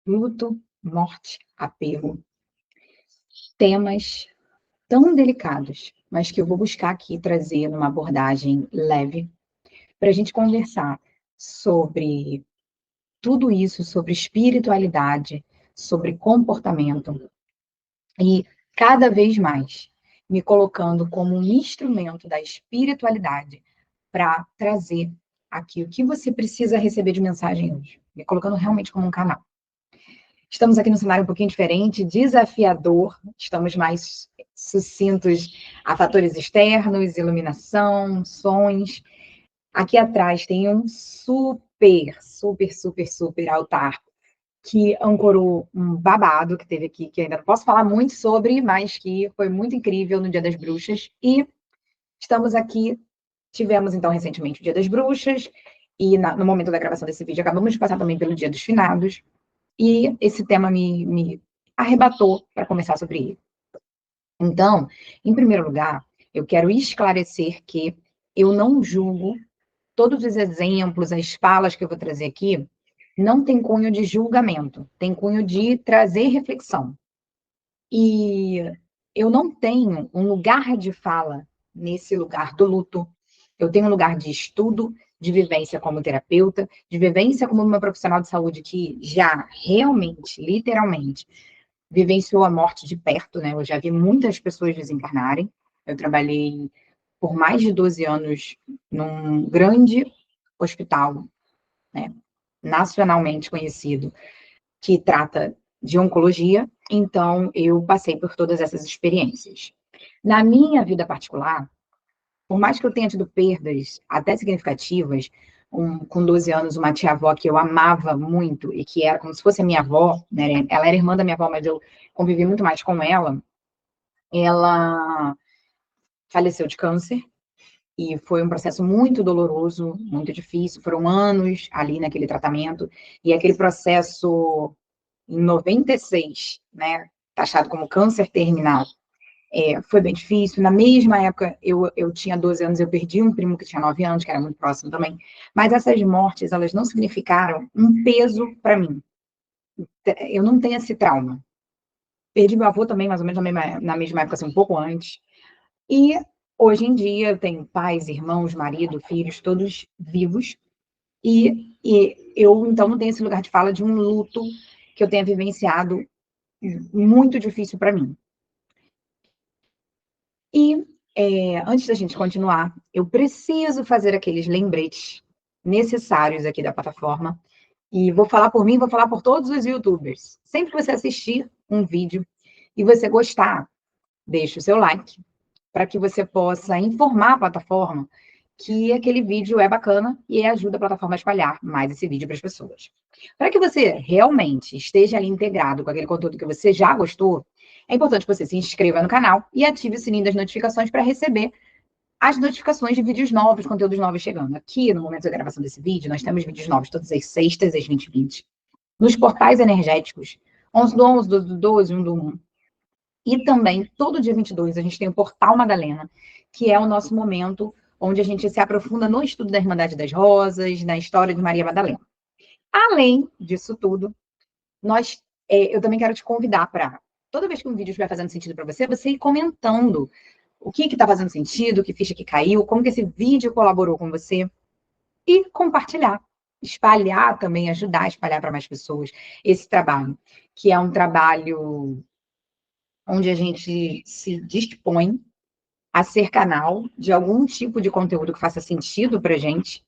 Luto, morte, apego. Temas tão delicados, mas que eu vou buscar aqui trazer numa abordagem leve, para a gente conversar sobre tudo isso, sobre espiritualidade, sobre comportamento e cada vez mais me colocando como um instrumento da espiritualidade para trazer aqui o que você precisa receber de mensagem hoje, me colocando realmente como um canal. Estamos aqui num cenário um pouquinho diferente, desafiador, estamos mais sucintos a fatores externos, iluminação, sons. Aqui atrás tem um super altar que ancorou um babado que teve aqui, que ainda não posso falar muito sobre, mas que foi muito incrível no Dia das Bruxas. E estamos aqui, tivemos então recentemente o Dia das Bruxas, e no momento da gravação desse vídeo acabamos de passar também pelo Dia dos Finados. E esse tema me arrebatou para conversar sobre ele. Então, em primeiro lugar, eu quero esclarecer que eu não julgo todos os exemplos, as falas que eu vou trazer aqui, não tem cunho de julgamento, tem cunho de trazer reflexão. E eu não tenho um lugar de fala nesse lugar do luto. Eu tenho um lugar de estudo, de vivência como terapeuta, de vivência como uma profissional de saúde que já realmente, literalmente, vivenciou a morte de perto, né? Eu já vi muitas pessoas desencarnarem. Eu trabalhei por mais de 12 anos num grande hospital, né, nacionalmente conhecido, que trata de oncologia, então eu passei por todas essas experiências. Na minha vida particular, por mais que eu tenha tido perdas até significativas, com 12 anos, uma tia-avó que eu amava muito e que era como se fosse a minha avó, né? Ela era irmã da minha avó, mas eu convivi muito mais com ela. Ela faleceu de câncer e foi um processo muito doloroso, muito difícil. Foram anos ali naquele tratamento e aquele processo em 96, né? Taxado como câncer terminal. Foi bem difícil. Na mesma época, eu tinha 12 anos, eu perdi um primo que tinha 9 anos, que era muito próximo também. Mas essas mortes, elas não significaram um peso para mim. Eu não tenho esse trauma. Perdi meu avô também, mais ou menos na mesma época, assim, um pouco antes. E hoje em dia, eu tenho pais, irmãos, marido, filhos, todos vivos. E eu, então, não tenho esse lugar de fala de um luto que eu tenha vivenciado muito difícil para mim. E antes da gente continuar, eu preciso fazer aqueles lembretes necessários aqui da plataforma. E vou falar por mim, vou falar por todos os YouTubers. Sempre que você assistir um vídeo e você gostar, deixe o seu like para que você possa informar a plataforma que aquele vídeo é bacana e ajuda a plataforma a espalhar mais esse vídeo para as pessoas. Para que você realmente esteja ali integrado com aquele conteúdo que você já gostou, é importante que você se inscreva no canal e ative o sininho das notificações para receber as notificações de vídeos novos, conteúdos novos chegando. Aqui, no momento da gravação desse vídeo, nós temos vídeos novos todas as sextas, às 20h20, nos portais energéticos, 11 do 11, 12 do 12, 1 do 1. E também, todo dia 22, a gente tem o Portal Madalena, que é o nosso momento onde a gente se aprofunda no estudo da Irmandade das Rosas, na história de Maria Madalena. Além disso tudo, eu também quero te convidar para, toda vez que um vídeo estiver fazendo sentido para você, você ir comentando o que está fazendo sentido, que ficha que caiu, como que esse vídeo colaborou com você, e compartilhar, espalhar também, ajudar a espalhar para mais pessoas esse trabalho, que é um trabalho onde a gente se dispõe a ser canal de algum tipo de conteúdo que faça sentido para a gente,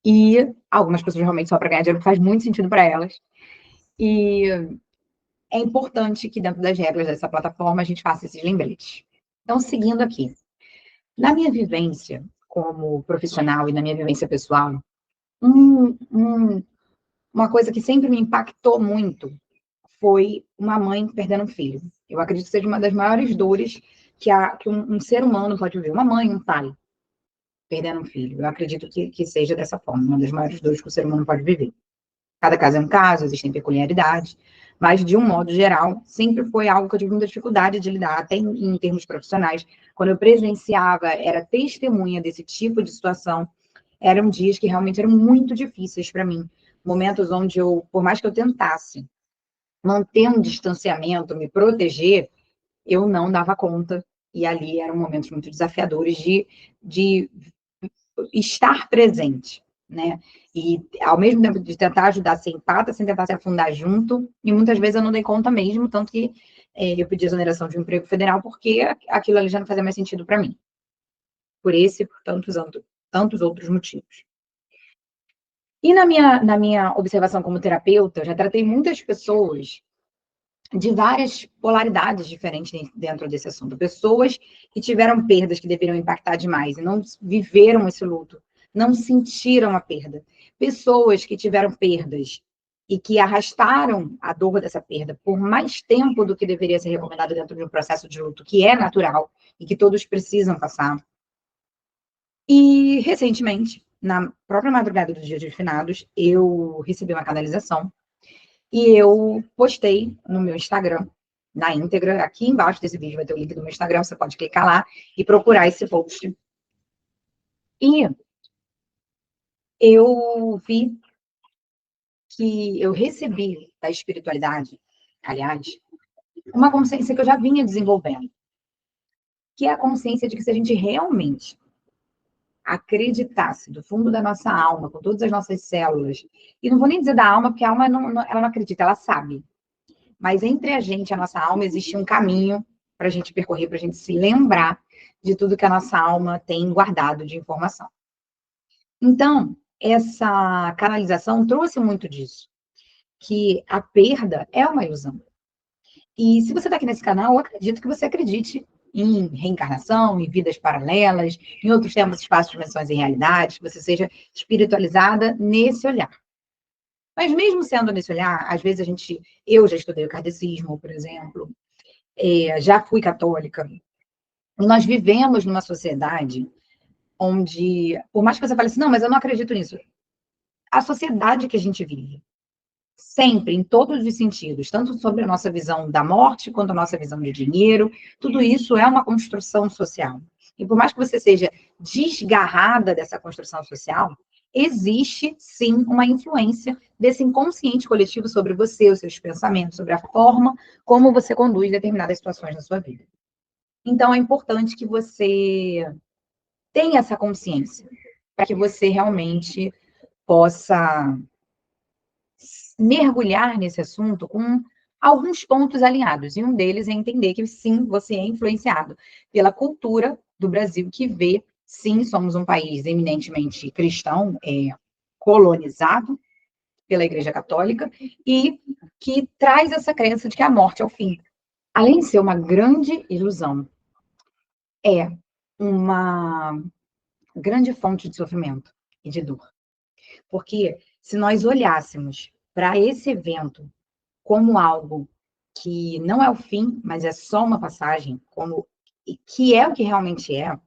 e algumas pessoas realmente só para ganhar dinheiro, que faz muito sentido para elas. E é importante que dentro das regras dessa plataforma a gente faça esses lembretes. Então, seguindo aqui, na minha vivência como profissional e na minha vivência pessoal, uma coisa que sempre me impactou muito foi uma mãe perdendo um filho. Eu acredito que seja uma das maiores dores que um ser humano pode viver. Uma mãe, um pai perdendo um filho. Eu acredito que seja dessa forma, uma das maiores dores que o ser humano pode viver. Cada caso é um caso, existem peculiaridades, mas, de um modo geral, sempre foi algo que eu tive muita dificuldade de lidar, até em termos profissionais. Quando eu presenciava, era testemunha desse tipo de situação, eram dias que realmente eram muito difíceis para mim, momentos onde eu, por mais que eu tentasse manter um distanciamento, me proteger, eu não dava conta. E ali eram momentos muito desafiadores de estar presente, né? E ao mesmo tempo de tentar ajudar, ser empata, sem tentar se afundar junto, e muitas vezes eu não dei conta mesmo, tanto que eu pedi exoneração de um emprego federal, porque aquilo ali já não fazia mais sentido para mim. Por esse e por tantos outros motivos. E na minha observação como terapeuta, eu já tratei muitas pessoas de várias polaridades diferentes dentro desse assunto. Pessoas que tiveram perdas que deveriam impactar demais e não viveram esse luto, não sentiram a perda. Pessoas que tiveram perdas e que arrastaram a dor dessa perda por mais tempo do que deveria ser recomendado dentro de um processo de luto, que é natural e que todos precisam passar. E, recentemente, na própria madrugada do Dia dos Finados, eu recebi uma canalização e eu postei no meu Instagram, na íntegra. Aqui embaixo desse vídeo vai ter o link do meu Instagram, você pode clicar lá e procurar esse post. E eu vi que eu recebi da espiritualidade, aliás, uma consciência que eu já vinha desenvolvendo, que é a consciência de que se a gente realmente acreditasse do fundo da nossa alma, com todas as nossas células, e não vou nem dizer da alma, porque a alma ela não acredita, ela sabe. Mas entre a gente e a nossa alma existe um caminho para a gente percorrer, para a gente se lembrar de tudo que a nossa alma tem guardado de informação. Então, essa canalização trouxe muito disso, que a perda é uma ilusão. E se você está aqui nesse canal, eu acredito que você acredite em reencarnação, em vidas paralelas, em outros tempos, espaços, dimensões e realidades, que você seja espiritualizada nesse olhar. Mas mesmo sendo nesse olhar, às vezes eu já estudei o kardecismo, por exemplo, já fui católica, e nós vivemos numa sociedade onde, por mais que você fale assim, não, mas eu não acredito nisso, a sociedade que a gente vive, sempre, em todos os sentidos, tanto sobre a nossa visão da morte, quanto a nossa visão de dinheiro, tudo isso é uma construção social. E por mais que você seja desgarrada dessa construção social, existe, sim, uma influência desse inconsciente coletivo sobre você, os seus pensamentos, sobre a forma como você conduz determinadas situações na sua vida. Então, é importante que você tenha essa consciência, para que você realmente possa mergulhar nesse assunto com alguns pontos alinhados. E um deles é entender que, sim, você é influenciado pela cultura do Brasil, que vê, sim, somos um país eminentemente cristão, colonizado pela Igreja Católica, e que traz essa crença de que a morte é o fim. Além de ser uma grande ilusão, é uma grande fonte de sofrimento e de dor. Porque se nós olhássemos para esse evento como algo que não é o fim, mas é só uma passagem, que é o que realmente é,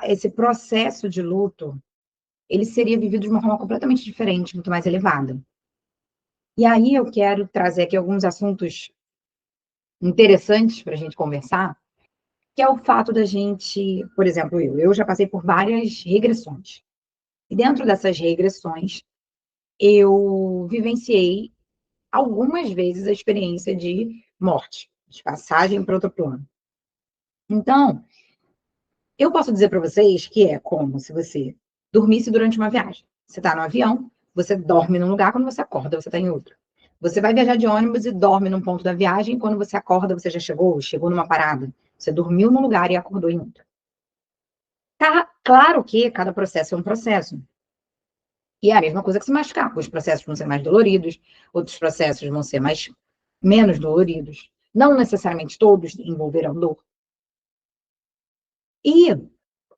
esse processo de luto, ele seria vivido de uma forma completamente diferente, muito mais elevada. E aí eu quero trazer aqui alguns assuntos interessantes para a gente conversar, que é o fato da gente, por exemplo, eu já passei por várias regressões. E dentro dessas regressões, eu vivenciei algumas vezes a experiência de morte, de passagem para outro plano. Então, eu posso dizer para vocês que é como se você dormisse durante uma viagem. Você está no avião, você dorme num lugar, quando você acorda, você está em outro. Você vai viajar de ônibus e dorme num ponto da viagem, quando você acorda, você já chegou numa parada. Você dormiu num lugar e acordou em outro. Tá claro que cada processo é um processo. E é a mesma coisa que se machucar. Os processos vão ser mais doloridos, outros processos vão ser menos doloridos. Não necessariamente todos envolverão dor. E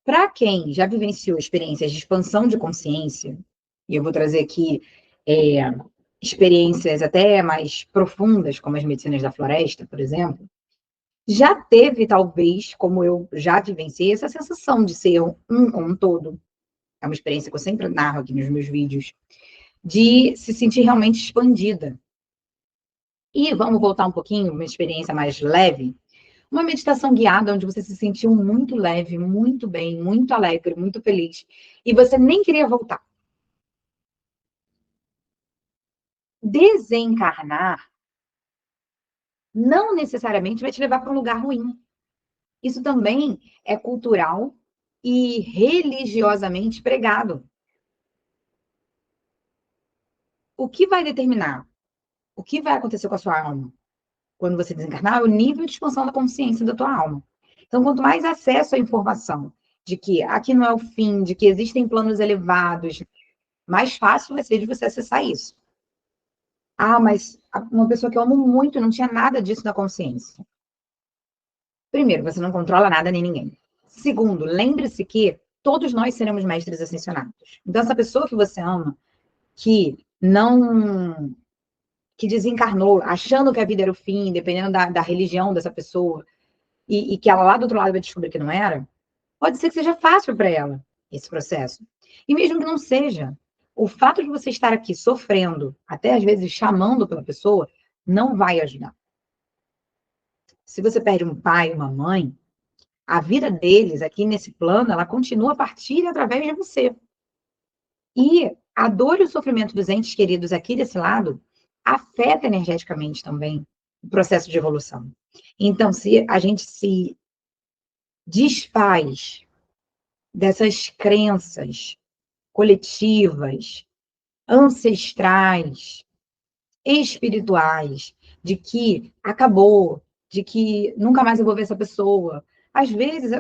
para quem já vivenciou experiências de expansão de consciência, e eu vou trazer aqui experiências até mais profundas, como as medicinas da floresta, por exemplo, já teve, talvez, como eu já vivenciei, essa sensação de ser um com um todo. É uma experiência que eu sempre narro aqui nos meus vídeos, de se sentir realmente expandida. E vamos voltar um pouquinho, uma experiência mais leve, uma meditação guiada onde você se sentiu muito leve, muito bem, muito alegre, muito feliz, e você nem queria voltar. Desencarnar não necessariamente vai te levar para um lugar ruim. Isso também é cultural e religiosamente pregado. O que vai determinar o que vai acontecer com a sua alma quando você desencarnar é o nível de expansão da consciência da tua alma. Então, quanto mais acesso à informação de que aqui não é o fim, de que existem planos elevados, mais fácil vai ser de você acessar isso. Ah, mas uma pessoa que eu amo muito não tinha nada disso na consciência. Primeiro, você não controla nada nem ninguém. Segundo, lembre-se que todos nós seremos mestres ascensionados. Então, essa pessoa que você ama, que desencarnou, achando que a vida era o fim, dependendo da religião dessa pessoa, e que ela lá do outro lado vai descobrir que não era, pode ser que seja fácil para ela esse processo. E mesmo que não seja, o fato de você estar aqui sofrendo, até às vezes chamando pela pessoa, não vai ajudar. Se você perde um pai, uma mãe, a vida deles aqui nesse plano, ela continua a partir através de você. E a dor e o sofrimento dos entes queridos aqui desse lado afeta energeticamente também o processo de evolução. Então, se a gente se desfaz dessas crenças coletivas, ancestrais, espirituais, de que acabou, de que nunca mais eu vou ver essa pessoa. Às vezes,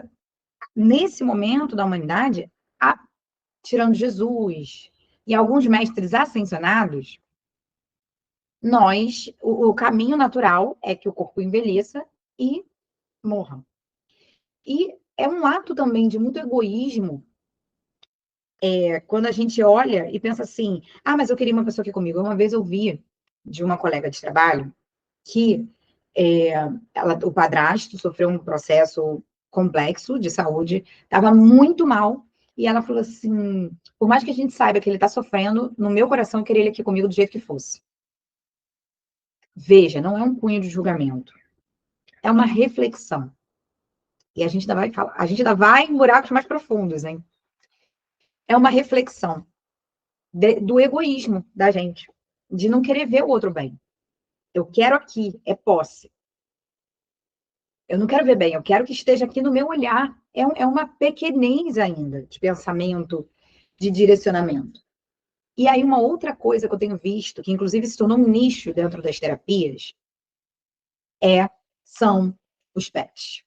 nesse momento da humanidade, tirando Jesus e alguns mestres ascensionados, o caminho natural é que o corpo envelheça e morra. E é um ato também de muito egoísmo, quando a gente olha e pensa assim, ah, mas eu queria uma pessoa aqui comigo. Uma vez eu vi de uma colega de trabalho que o padrasto sofreu um processo complexo de saúde, estava muito mal, e ela falou assim, por mais que a gente saiba que ele está sofrendo, no meu coração eu queria ele aqui comigo do jeito que fosse. Veja, não é um cunho de julgamento, é uma reflexão. E a gente ainda vai falar, a gente ainda vai em buracos mais profundos, hein? É uma reflexão do egoísmo da gente, de não querer ver o outro bem. Eu quero aqui, é posse. Eu não quero ver bem, eu quero que esteja aqui no meu olhar. É uma pequenez ainda de pensamento, de direcionamento. E aí, uma outra coisa que eu tenho visto, que inclusive se tornou um nicho dentro das terapias, são os pets.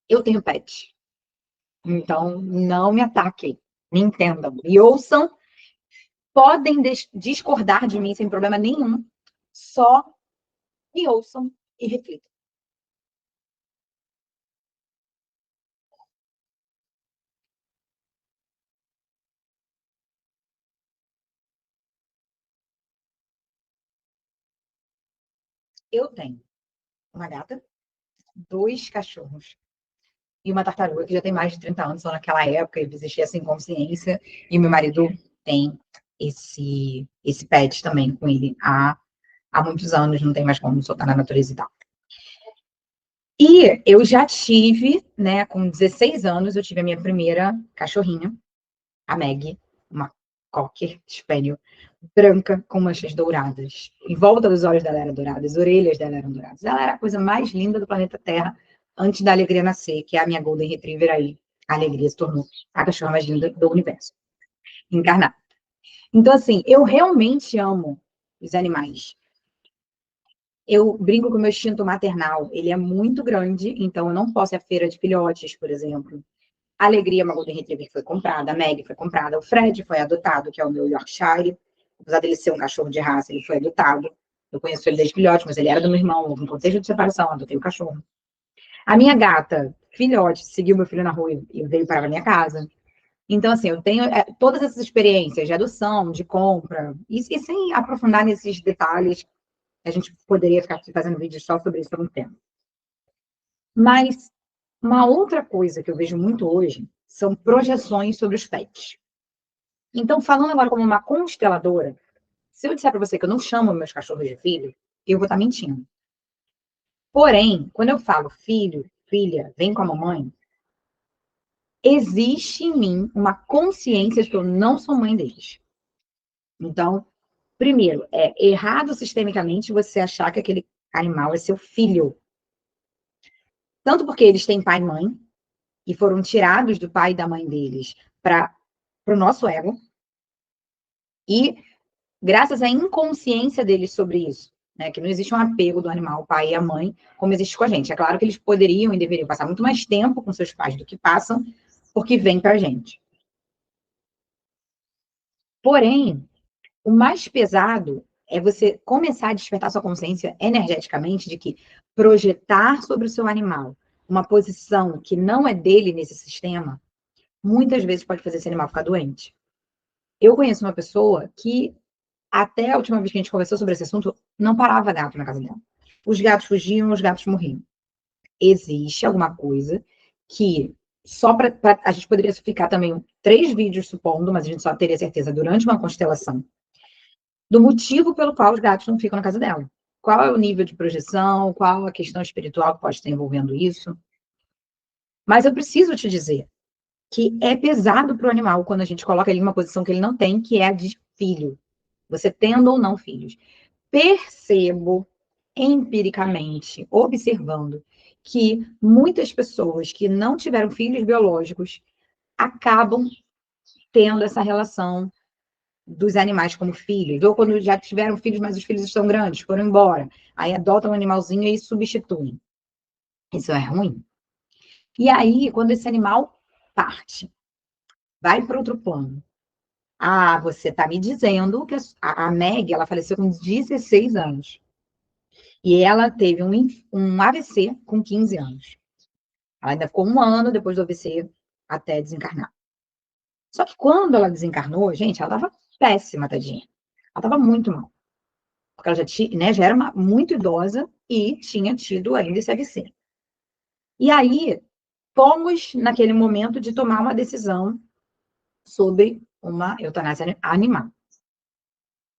Eu tenho pet. Então, não me ataquem, me entendam. Me ouçam, podem discordar de mim sem problema nenhum. Só me ouçam e reflitam. Eu tenho uma gata, 2 cachorros e uma tartaruga que já tem mais de 30 anos, só naquela época ele existia sem consciência, e meu marido tem esse pet também com ele há muitos anos, não tem mais como soltar na natureza e tal. E eu já tive, né, com 16 anos, eu tive a minha primeira cachorrinha, a Maggie, uma Cocker Spaniel, branca com manchas douradas. Em volta dos olhos dela eram douradas, as orelhas dela eram douradas. Ela era a coisa mais linda do planeta Terra antes da Alegria nascer, que é a minha Golden Retriever aí. A Alegria se tornou a cachorra mais linda do universo, encarnada. Então, assim, eu realmente amo os animais. Eu brinco com o meu instinto maternal, ele é muito grande, então eu não posso ir à feira de filhotes, por exemplo. A Alegria, uma Golden Retriever, foi comprada, a Meg foi comprada, o Fred foi adotado, que é o meu Yorkshire. Apesar dele ser um cachorro de raça, ele foi adotado. Eu conheço ele desde filhote, mas ele era do meu irmão, houve um contexto de separação, adotei o cachorro. A minha gata, filhote, seguiu meu filho na rua e veio para a minha casa. Então, assim, eu tenho todas essas experiências de adoção, de compra, e sem aprofundar nesses detalhes, a gente poderia ficar fazendo vídeo só sobre isso por um tempo. Mas uma outra coisa que eu vejo muito hoje são projeções sobre os pets. Então, falando agora como uma consteladora, se eu disser para você que eu não chamo meus cachorros de filho, eu vou estar mentindo. Porém, quando eu falo filho, filha, vem com a mamãe, existe em mim uma consciência de que eu não sou mãe deles. Então, Primeiro, é errado sistemicamente você achar que aquele animal é seu filho. Tanto porque eles têm pai e mãe, e foram tirados do pai e da mãe deles para o nosso ego, e graças à inconsciência deles sobre isso, né, que não existe um apego do animal, o pai e a mãe, como existe com a gente. É claro que eles poderiam e deveriam passar muito mais tempo com seus pais do que passam, porque vem para a gente. Porém, o mais pesado é você começar a despertar sua consciência energeticamente de que projetar sobre o seu animal uma posição que não é dele nesse sistema, muitas vezes pode fazer esse animal ficar doente. Eu conheço uma pessoa que, até a última vez que a gente conversou sobre esse assunto, não parava gato na casa dela. Os gatos fugiam, os gatos morriam. Existe alguma coisa que só para a gente poderia ficar também 3 vídeos supondo, mas a gente só teria certeza durante uma constelação do motivo pelo qual os gatos não ficam na casa dela. Qual é o nível de projeção, qual a questão espiritual que pode estar envolvendo isso. Mas eu preciso te dizer que é pesado para o animal quando a gente coloca ele em uma posição que ele não tem, que é a de filho. Você tendo ou não filhos. Percebo empiricamente, observando, que muitas pessoas que não tiveram filhos biológicos acabam tendo essa relação dos animais como filhos, ou quando já tiveram filhos, mas os filhos estão grandes, foram embora, aí adotam um animalzinho e substituem. Isso é ruim. E aí, quando esse animal parte, vai para outro plano. Ah, você está me dizendo que a Meg, ela faleceu com 16 anos. E ela teve um AVC com 15 anos. Ela ainda ficou 1 ano depois do AVC até desencarnar. Só que quando ela desencarnou, gente, ela estava péssima, tadinha. Ela estava muito mal. Porque ela já, tinha, né, já era muito idosa e tinha tido ainda esse AVC. E aí, fomos naquele momento de tomar uma decisão sobre uma eutanásia animal.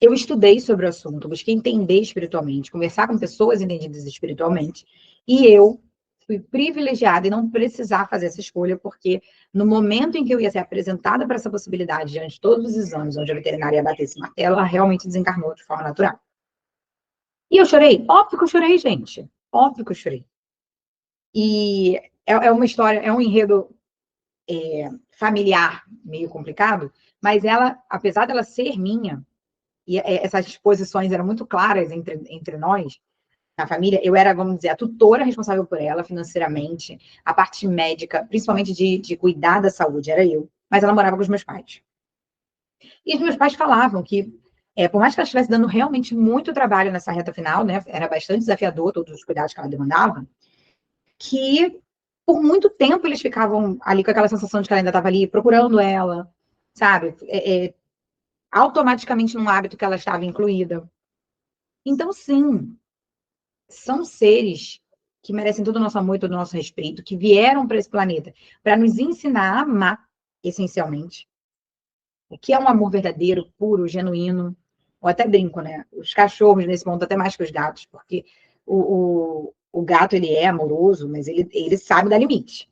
Eu estudei sobre o assunto, busquei entender espiritualmente, conversar com pessoas entendidas espiritualmente, e eu fui privilegiada em não precisar fazer essa escolha, porque no momento em que eu ia ser apresentada para essa possibilidade, diante de todos os exames, onde a veterinária ia bater esse martelo, ela realmente desencarnou de forma natural. E eu chorei? Óbvio que eu chorei, gente. Óbvio que eu chorei. E é uma história, é um enredo familiar meio complicado, mas ela, apesar dela ser minha, e essas posições eram muito claras entre nós, na família, eu era, vamos dizer, a tutora responsável por ela financeiramente, a parte médica, principalmente de cuidar da saúde, era eu, mas ela morava com os meus pais. E os meus pais falavam que, por mais que ela estivesse dando realmente muito trabalho nessa reta final, né, era bastante desafiador todos os cuidados que ela demandava, que por muito tempo eles ficavam ali com aquela sensação de que ela ainda estava ali procurando ela, sabe? Automaticamente num hábito que ela estava incluída. Então, sim, são seres que merecem todo o nosso amor e todo o nosso respeito, que vieram para esse planeta para nos ensinar a amar, essencialmente. O que é um amor verdadeiro, puro, genuíno. Ou até brinco, né? Os cachorros, nesse ponto, até mais que os gatos, porque o gato, ele é amoroso, mas ele sabe dar limite.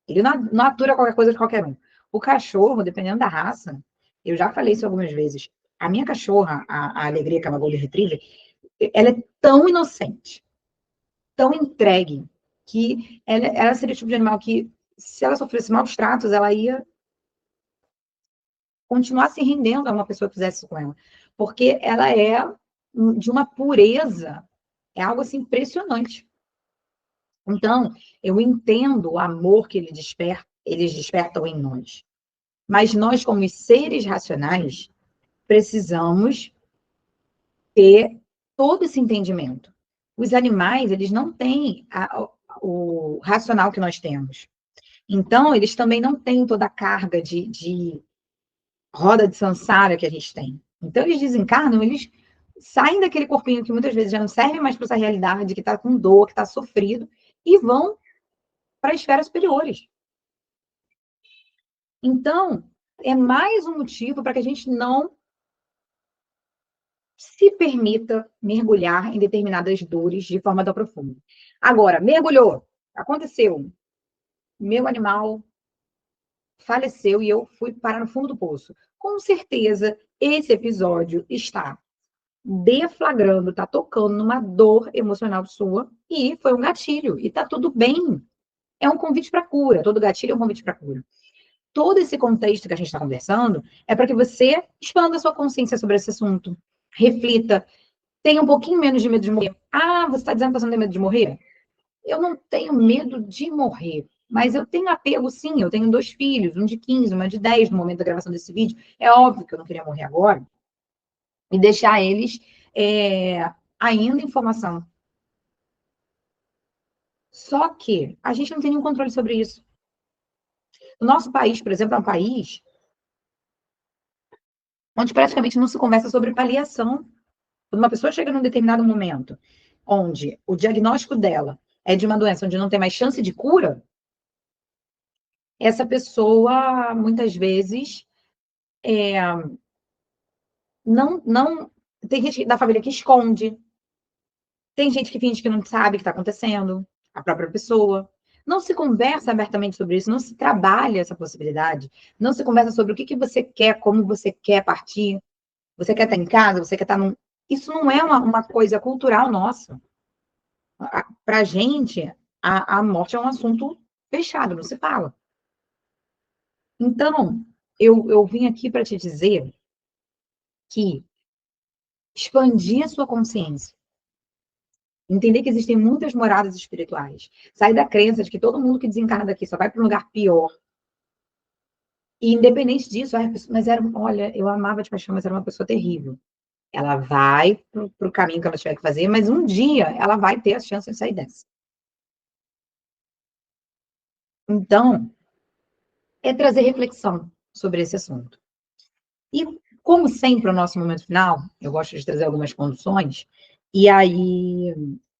Ele não atura qualquer coisa de qualquer um. O cachorro, dependendo da raça, eu já falei isso algumas vezes. A minha cachorra, a Alegria, que é uma Golden Retriever, ela é tão inocente, tão entregue, que ela seria o tipo de animal que, se ela sofresse maus tratos, ela ia continuar se rendendo a uma pessoa que fizesse isso com ela. Porque ela é de uma pureza, é algo assim impressionante. Então, eu entendo o amor que eles despertam em nós. Mas nós, como seres racionais, precisamos ter todo esse entendimento. Os animais, eles não têm o racional que nós temos. Então, eles também não têm toda a carga de roda de samsara que a gente tem. Então, eles desencarnam, eles saem daquele corpinho que muitas vezes já não serve mais para essa realidade, que está com dor, que está sofrido, e vão para esferas superiores. Então, é mais um motivo para que a gente não se permita mergulhar em determinadas dores de forma tão profunda. Agora, mergulhou, aconteceu, meu animal faleceu e eu fui parar no fundo do poço. Com certeza, esse episódio está deflagrando, está tocando numa dor emocional sua e foi um gatilho. E tá tudo bem. É um convite para cura. Todo gatilho é um convite para cura. Todo esse contexto que a gente está conversando é para que você expanda a sua consciência sobre esse assunto. Reflita. Tenha um pouquinho menos de medo de morrer. Ah, você está dizendo que você não tem medo de morrer? Eu não tenho medo de morrer. Mas eu tenho apego, sim. Eu tenho 2 filhos, um de 15, uma de 10 no momento da gravação desse vídeo. É óbvio que eu não queria morrer agora e deixar eles ainda em formação. Só que a gente não tem nenhum controle sobre isso. O nosso país, por exemplo, é um país onde praticamente não se conversa sobre paliação. Quando uma pessoa chega num determinado momento onde o diagnóstico dela é de uma doença onde não tem mais chance de cura, essa pessoa, muitas vezes, não... Tem gente da família que esconde, tem gente que finge que não sabe o que está acontecendo, a própria pessoa. Não se conversa abertamente sobre isso, não se trabalha essa possibilidade, não se conversa sobre o que você quer, como você quer partir. Você quer estar em casa, você quer estar num... Isso não é uma coisa cultural nossa. Para a gente, a morte é um assunto fechado, não se fala. Então, eu vim aqui para te dizer que expandir a sua consciência, entender que existem muitas moradas espirituais, sair da crença de que todo mundo que desencarna daqui só vai para um lugar pior. E independente disso, mas era, olha, eu amava de paixão, mas era uma pessoa terrível. Ela vai para o caminho que ela tiver que fazer, mas um dia ela vai ter a chance de sair dessa. Então, é trazer reflexão sobre esse assunto. E, como sempre, o nosso momento final, eu gosto de trazer algumas conduções, e aí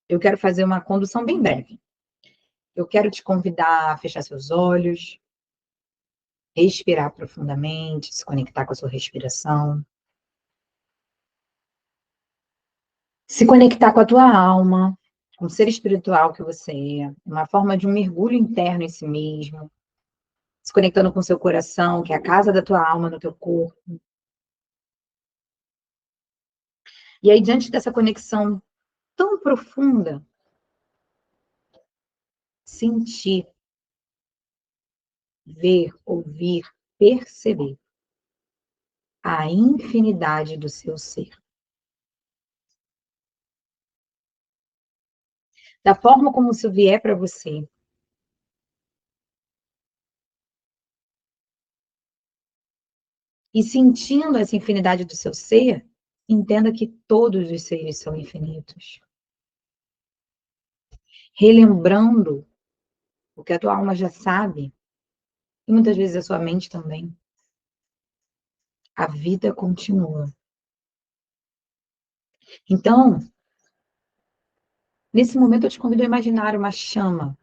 eu quero fazer uma condução bem breve. Eu quero te convidar a fechar seus olhos, respirar profundamente, se conectar com a sua respiração, se conectar com a tua alma, com o ser espiritual que você é, uma forma de um mergulho interno em si mesmo, se conectando com o seu coração, que é a casa da tua alma no teu corpo. E aí, diante dessa conexão tão profunda, sentir, ver, ouvir, perceber a infinidade do seu ser. Da forma como isso vier para você. E sentindo essa infinidade do seu ser, entenda que todos os seres são infinitos. Relembrando o que a tua alma já sabe, e muitas vezes a sua mente também. A vida continua. Então, nesse momento eu te convido a imaginar uma chama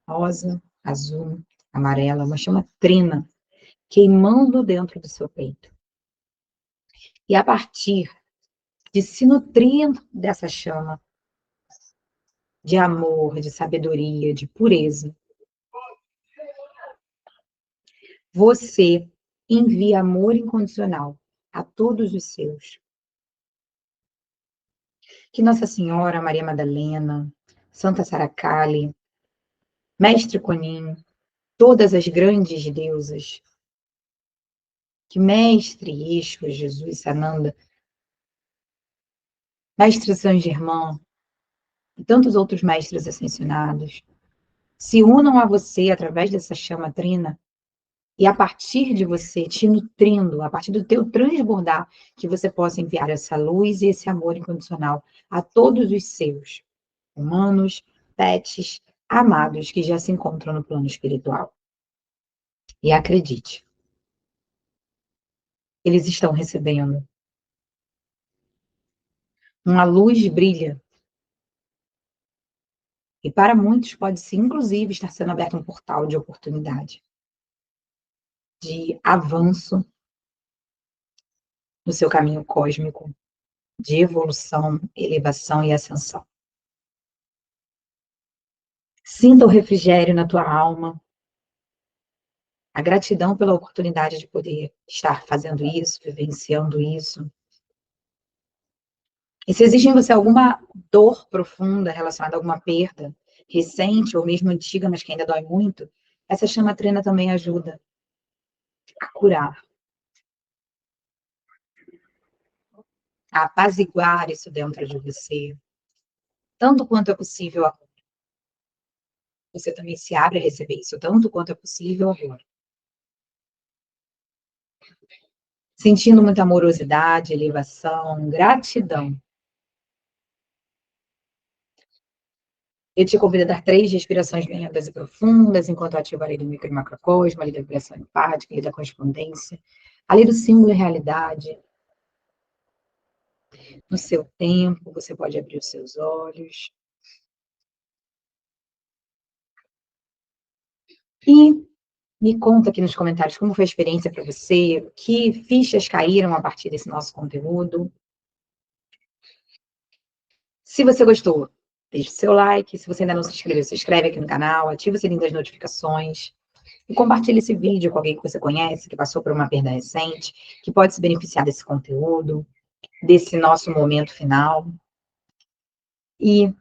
rosa, azul, amarela, uma chama trina, queimando dentro do seu peito. E a partir de se nutrir dessa chama, de amor, de sabedoria, de pureza, você envia amor incondicional a todos os seus. Que Nossa Senhora, Maria Madalena, Santa Saracali, Mestre Conin, todas as grandes deusas, que Mestre Yeshua, Jesus, Sananda, Mestre Saint Germain e tantos outros mestres ascensionados se unam a você através dessa chama trina e a partir de você te nutrindo, a partir do teu transbordar, que você possa enviar essa luz e esse amor incondicional a todos os seus, humanos, pets, amados que já se encontram no plano espiritual. E acredite, eles estão recebendo. Uma luz brilha. E para muitos pode ser, inclusive, estar sendo aberto um portal de oportunidade, de avanço no seu caminho cósmico, de evolução, elevação e ascensão. Sinta o refrigério na tua alma. A gratidão pela oportunidade de poder estar fazendo isso, vivenciando isso. E se existe em você alguma dor profunda relacionada a alguma perda recente ou mesmo antiga, mas que ainda dói muito, essa chama trina também ajuda a curar, a apaziguar isso dentro de você, tanto quanto é possível. Você também se abre a receber isso, tanto quanto é possível agora. Sentindo muita amorosidade, elevação, gratidão. Eu te convido a dar 3 respirações bem lentas e profundas, enquanto eu ativo a lei do micro e macrocosmo, a lei da vibração empática, a lei da correspondência, a lei do símbolo e realidade. No seu tempo, você pode abrir os seus olhos. E me conta aqui nos comentários como foi a experiência para você, que fichas caíram a partir desse nosso conteúdo. Se você gostou, deixe o seu like. Se você ainda não se inscreveu, se inscreve aqui no canal, ativa o sininho das notificações e compartilhe esse vídeo com alguém que você conhece, que passou por uma perda recente, que pode se beneficiar desse conteúdo, desse nosso momento final. E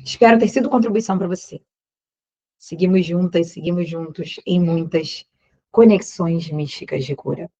espero ter sido contribuição para você. Seguimos juntas, seguimos juntos em muitas conexões místicas de cura.